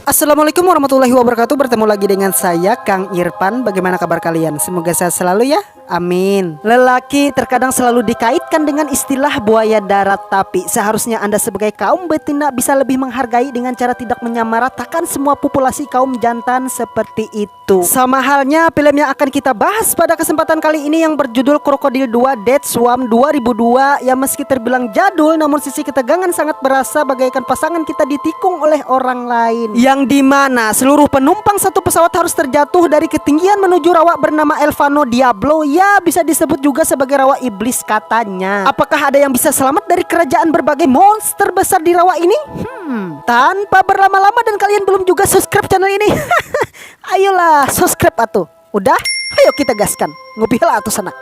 Assalamualaikum warahmatullahi wabarakatuh. Bertemu lagi dengan saya Kang Irfan. Bagaimana kabar kalian? Semoga sehat selalu ya. Amin. Lelaki terkadang selalu dikaitkan dengan istilah buaya darat, tapi seharusnya Anda sebagai kaum betina bisa lebih menghargai dengan cara tidak menyamaratakan semua populasi kaum jantan seperti itu. Sama halnya film yang akan kita bahas pada kesempatan kali ini yang berjudul Krokodil 2 Dead Swarm 2002, yang meski terbilang jadul namun sisi ketegangan sangat berasa bagaikan pasangan kita ditikung oleh orang lain, yang dimana seluruh penumpang satu pesawat harus terjatuh dari ketinggian menuju rawa bernama Elvano Diablo. Ya, bisa disebut juga sebagai rawa iblis katanya. Apakah ada yang bisa selamat dari kerajaan berbagai monster besar di rawa ini? Tanpa berlama-lama dan kalian belum juga subscribe channel ini, ayolah subscribe atuh. Udah? Ayo kita gaskan. Ngopilah atuh sana.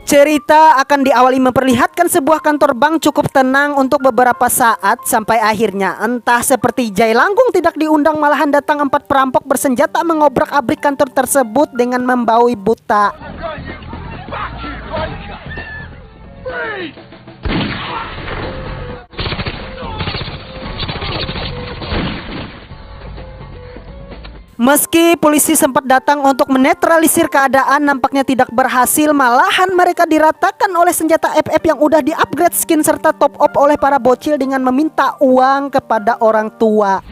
Cerita akan diawali memperlihatkan sebuah kantor bank cukup tenang untuk beberapa saat, sampai akhirnya entah seperti Jai Langkung tidak diundang malahan datang 4 perampok bersenjata mengobrak-abrik kantor tersebut dengan membaui buta. Meski polisi sempat datang untuk menetralisir keadaan, nampaknya tidak berhasil. Malahan mereka diratakan oleh senjata FF yang udah di-upgrade skin serta top up oleh para bocil dengan meminta uang kepada orang tua.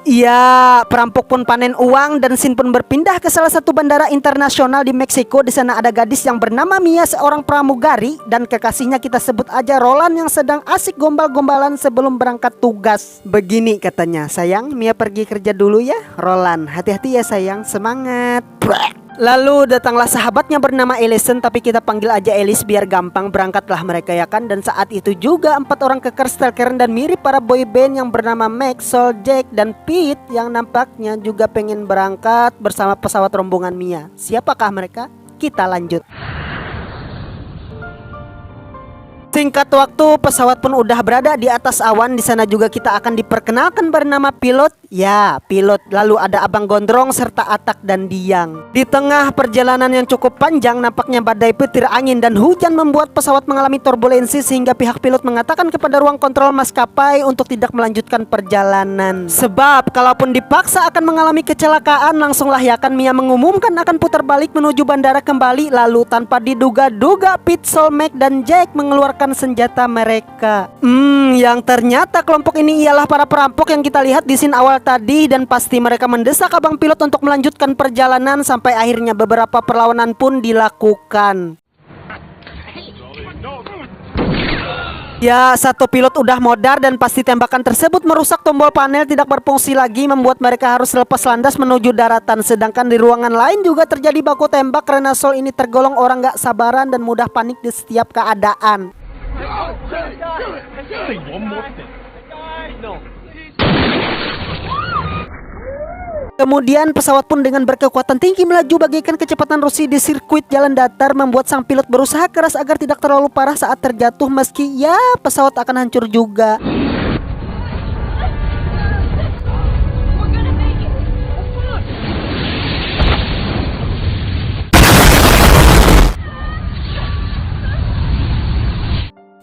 Iya, perampok pun panen uang dan Sin pun berpindah ke salah satu bandara internasional di Meksiko. Di sana ada gadis yang bernama Mia, seorang pramugari, dan kekasihnya kita sebut aja Roland yang sedang asik gombal-gombalan sebelum berangkat tugas. Begini katanya, sayang, Mia pergi kerja dulu ya. Roland, hati-hati ya sayang, semangat. Lalu datanglah sahabatnya bernama Ellison, tapi kita panggil aja Ellis biar gampang. Berangkatlah mereka ya kan. Dan saat itu juga 4 orang keker stalker dan mirip para boy band yang bernama Max, Sol, Jack, dan Pete yang nampaknya juga pengen berangkat bersama pesawat rombongan Mia. Siapakah mereka? Kita lanjut. Singkat waktu, pesawat pun udah berada di atas awan. Di sana juga kita akan diperkenalkan bernama pilot. Ya, pilot. Lalu ada Abang Gondrong serta Atak dan Diang. Di tengah perjalanan yang cukup panjang, nampaknya badai petir angin dan hujan membuat pesawat mengalami turbulensi sehingga pihak pilot mengatakan kepada ruang kontrol maskapai untuk tidak melanjutkan perjalanan. Sebab kalaupun dipaksa akan mengalami kecelakaan, langsung lahyakan Mia mengumumkan akan putar balik menuju bandara kembali. Lalu tanpa diduga-duga Pete, Sol, Mac, dan Jack mengeluarkan senjata mereka. Yang ternyata kelompok ini ialah para perampok yang kita lihat di scene awal tadi, dan pasti mereka mendesak abang pilot untuk melanjutkan perjalanan sampai akhirnya beberapa perlawanan pun dilakukan. Ya, satu pilot udah modar dan pasti tembakan tersebut merusak tombol panel tidak berfungsi lagi, membuat mereka harus lepas landas menuju daratan. Sedangkan di ruangan lain juga terjadi baku tembak karena Sol ini tergolong orang gak sabaran dan mudah panik di setiap keadaan. Kemudian pesawat pun dengan berkekuatan tinggi melaju bagaikan kecepatan Rusia di sirkuit jalan datar, membuat sang pilot berusaha keras agar tidak terlalu parah saat terjatuh, meski ya pesawat akan hancur juga.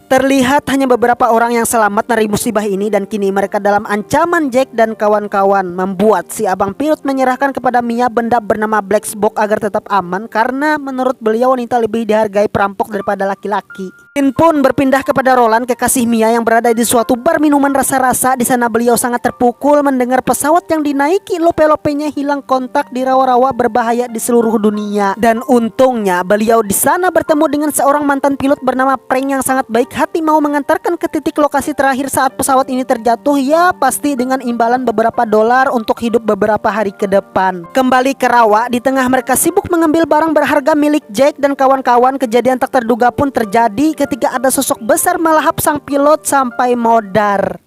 Terlihat hanya beberapa orang yang selamat dari musibah ini, dan kini mereka dalam ancaman Jack dan kawan-kawan, membuat si abang pilot menyerahkan kepada Mia benda bernama Black Box agar tetap aman, karena menurut beliau wanita lebih dihargai perampok daripada laki-laki. Sin pun berpindah kepada Roland, kekasih Mia, yang berada di suatu bar minuman rasa-rasa. Di sana beliau sangat terpukul mendengar pesawat yang dinaiki lope-lopenya hilang kontak di rawa-rawa berbahaya di seluruh dunia. Dan untungnya beliau di sana bertemu dengan seorang mantan pilot bernama Prank yang sangat baik hati, mau mengantarkan ke titik lokasi terakhir saat pesawat ini terjatuh. Ya, pasti dengan imbalan beberapa dolar untuk hidup beberapa hari ke depan. Kembali ke rawa, di tengah mereka sibuk mengambil barang berharga milik Jack dan kawan-kawan, kejadian tak terduga pun terjadi ketika ada sosok besar melahap sang pilot sampai modar.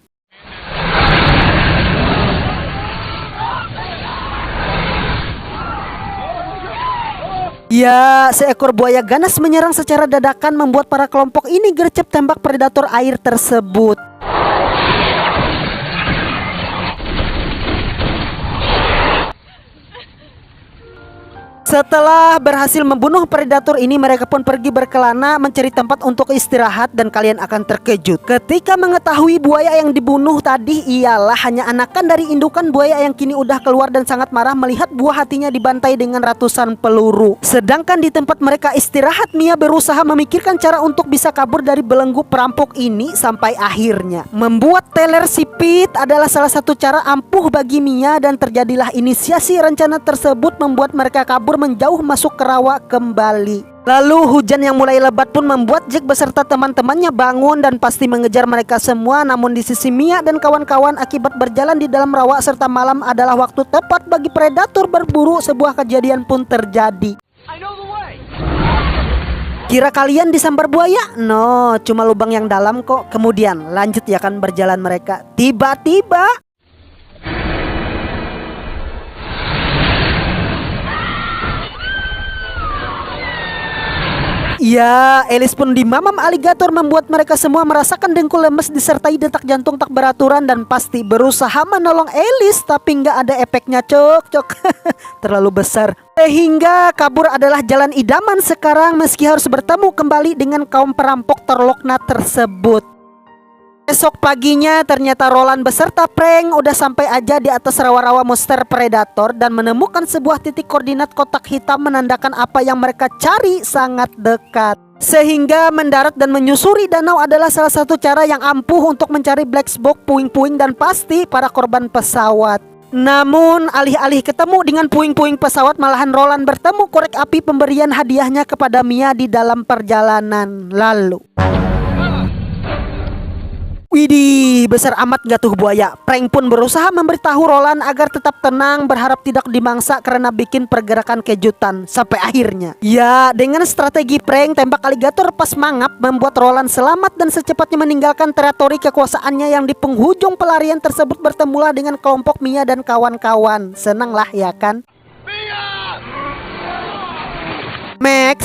Ya, seekor buaya ganas menyerang secara dadakan, membuat para kelompok ini gercep tembak predator air tersebut. Setelah berhasil membunuh predator ini, mereka pun pergi berkelana mencari tempat untuk istirahat dan kalian akan terkejut ketika mengetahui buaya yang dibunuh tadi ialah hanya anakan dari indukan buaya yang kini udah keluar dan sangat marah melihat buah hatinya dibantai dengan ratusan peluru. Sedangkan di tempat mereka istirahat, Mia berusaha memikirkan cara untuk bisa kabur dari belenggu perampok ini sampai akhirnya membuat teler sipit adalah salah satu cara ampuh bagi Mia dan terjadilah inisiasi rencana tersebut membuat mereka kabur menjauh masuk ke rawa kembali. Lalu hujan yang mulai lebat pun membuat Jack beserta teman-temannya bangun dan pasti mengejar mereka semua. Namun di sisi Mia dan kawan-kawan, akibat berjalan di dalam rawa serta malam adalah waktu tepat bagi predator berburu. Sebuah kejadian pun terjadi. Kira kalian disambar buaya? No, cuma lubang yang dalam kok. Kemudian lanjut ya kan berjalan mereka. Tiba-tiba ya, Alice pun dimamam aligator membuat mereka semua merasakan dengkul lemes disertai detak jantung tak beraturan dan pasti berusaha menolong Alice tapi nggak ada efeknya cok. Terlalu besar. Sehingga kabur adalah jalan idaman sekarang meski harus bertemu kembali dengan kaum perampok terlaknat tersebut. Esok paginya ternyata Roland beserta Frank udah sampai aja di atas rawa-rawa monster predator dan menemukan sebuah titik koordinat kotak hitam menandakan apa yang mereka cari sangat dekat. Sehingga mendarat dan menyusuri danau adalah salah satu cara yang ampuh untuk mencari black box, puing-puing dan pasti para korban pesawat. Namun alih-alih ketemu dengan puing-puing pesawat, malahan Roland bertemu korek api pemberian hadiahnya kepada Mia di dalam perjalanan. Lalu widih, besar amat gak tuh buaya. Frank pun berusaha memberitahu Roland agar tetap tenang, berharap tidak dimangsa karena bikin pergerakan kejutan. Sampai akhirnya, ya dengan strategi Frank, tembak aligator pas mangap membuat Roland selamat dan secepatnya meninggalkan teritori kekuasaannya yang di penghujung pelarian tersebut bertemulah dengan kelompok Mia dan kawan-kawan. Senang lah ya kan?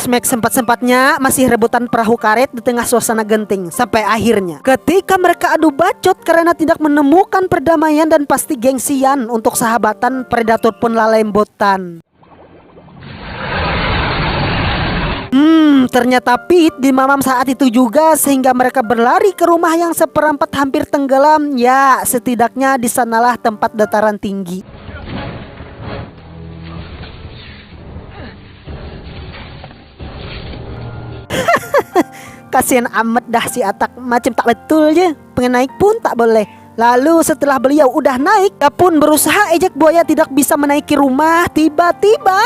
Max sempat-sempatnya masih rebutan perahu karet di tengah suasana genting. Sampai akhirnya ketika mereka adu bacot karena tidak menemukan perdamaian dan pasti gengsian untuk sahabatan, predator pun lalembotan. Ternyata Pete dimamam saat itu juga sehingga mereka berlari ke rumah yang seperempat hampir tenggelam. Ya, setidaknya di sanalah tempat dataran tinggi. Kasian amat dah si Atak, macam tak betul je, pengen naik pun tak boleh. Lalu setelah beliau udah naik, dia pun berusaha ejek buaya tidak bisa menaiki rumah. Tiba-tiba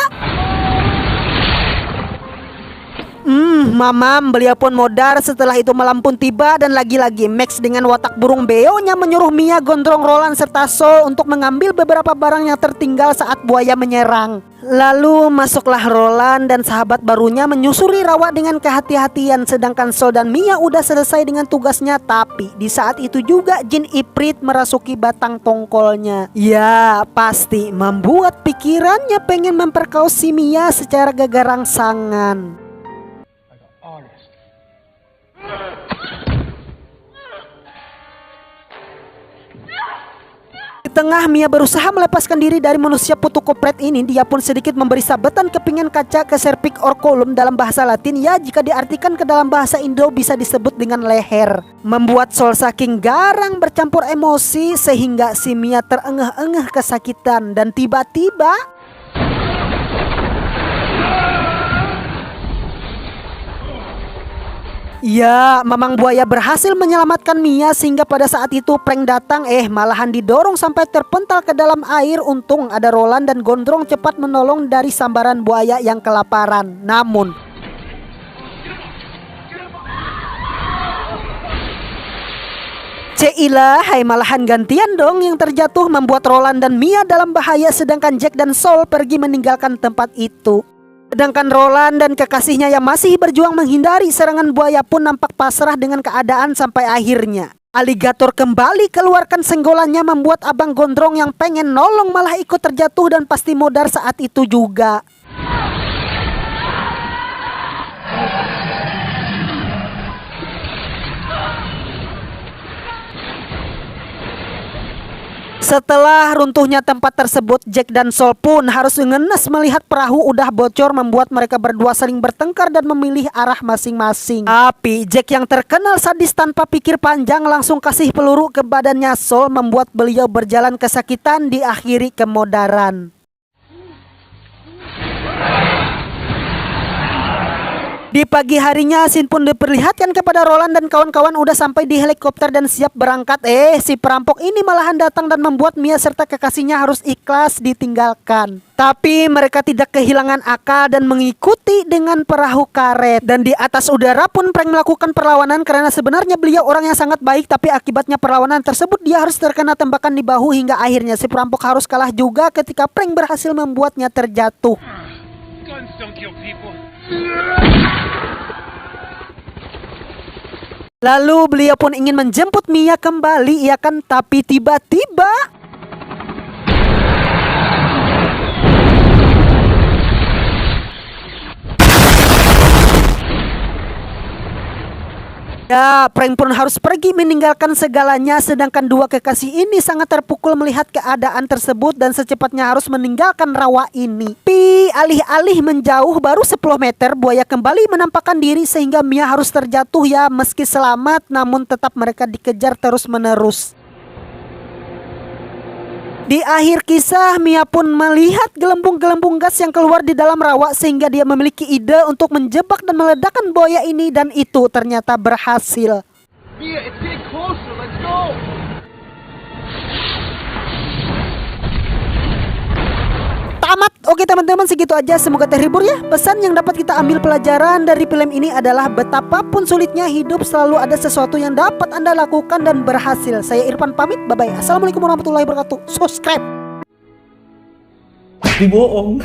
mamam, beliau pun modar. Setelah itu malam pun tiba dan lagi-lagi Max dengan watak burung beonya menyuruh Mia, gondrong, Roland serta Sol untuk mengambil beberapa barang yang tertinggal saat buaya menyerang. Lalu masuklah Roland dan sahabat barunya menyusuri rawa dengan kehati-hatian, sedangkan Sol dan Mia udah selesai dengan tugasnya. Tapi di saat itu juga jin Ifrit merasuki batang tongkolnya. Ya, pasti membuat pikirannya pengen memperkosa Mia secara gagarangsangan. Di tengah Mia berusaha melepaskan diri dari manusia putu kopret ini, dia pun sedikit memberi sabetan kepingan kaca ke cervix or column dalam bahasa Latin. Ya, jika diartikan ke dalam bahasa Indo bisa disebut dengan leher. Membuat Sol saking garang bercampur emosi sehingga si Mia terengah-engah kesakitan dan tiba-tiba ya, Mamang Buaya berhasil menyelamatkan Mia sehingga pada saat itu Frank datang malahan didorong sampai terpental ke dalam air. Untung ada Roland dan Gondrong cepat menolong dari sambaran buaya yang kelaparan. Namun Ceilah, hai malahan gantian dong yang terjatuh membuat Roland dan Mia dalam bahaya sedangkan Jack dan Sol pergi meninggalkan tempat itu. Sedangkan Roland dan kekasihnya yang masih berjuang menghindari serangan buaya pun nampak pasrah dengan keadaan sampai akhirnya aligator kembali keluarkan senggolannya membuat abang Gondrong yang pengen nolong malah ikut terjatuh dan pasti modar saat itu juga. Setelah runtuhnya tempat tersebut, Jack dan Sol pun harus ngenes melihat perahu udah bocor, membuat mereka berdua saling bertengkar dan memilih arah masing-masing. Tapi Jack yang terkenal sadis tanpa pikir panjang langsung kasih peluru ke badannya Sol, membuat beliau berjalan kesakitan, diakhiri kemodaran. Di pagi harinya, Sin pun diperlihatkan kepada Roland dan kawan-kawan udah sampai di helikopter dan siap berangkat. Si perampok ini malahan datang dan membuat Mia serta kekasihnya harus ikhlas ditinggalkan. Tapi mereka tidak kehilangan akal dan mengikuti dengan perahu karet. Dan di atas udara pun Frank melakukan perlawanan karena sebenarnya beliau orang yang sangat baik. Tapi akibatnya perlawanan tersebut dia harus terkena tembakan di bahu hingga akhirnya si perampok harus kalah juga ketika Frank berhasil membuatnya terjatuh. Guns don't kill people. Lalu beliau pun ingin menjemput Mia kembali, ya kan? Tapi tiba-tiba ya, Frank pun harus pergi meninggalkan segalanya. Sedangkan dua kekasih ini sangat terpukul melihat keadaan tersebut dan secepatnya harus meninggalkan rawa ini. Alih-alih menjauh baru 10 meter, buaya kembali menampakkan diri sehingga Mia harus terjatuh ya. Meski selamat, namun tetap mereka dikejar terus-menerus. Di akhir kisah, Mia pun melihat gelembung-gelembung gas yang keluar di dalam rawa sehingga dia memiliki ide untuk menjebak dan meledakkan buaya ini, dan itu ternyata berhasil. Mia, it's getting closer. Let's go. Tamat. Oke teman-teman, segitu aja. Semoga terhibur ya. Pesan yang dapat kita ambil pelajaran dari film ini adalah betapapun sulitnya hidup, selalu ada sesuatu yang dapat Anda lakukan dan berhasil. Saya Irfan pamit. Bye-bye. Assalamualaikum warahmatullahi wabarakatuh. Subscribe. Tapi bohong.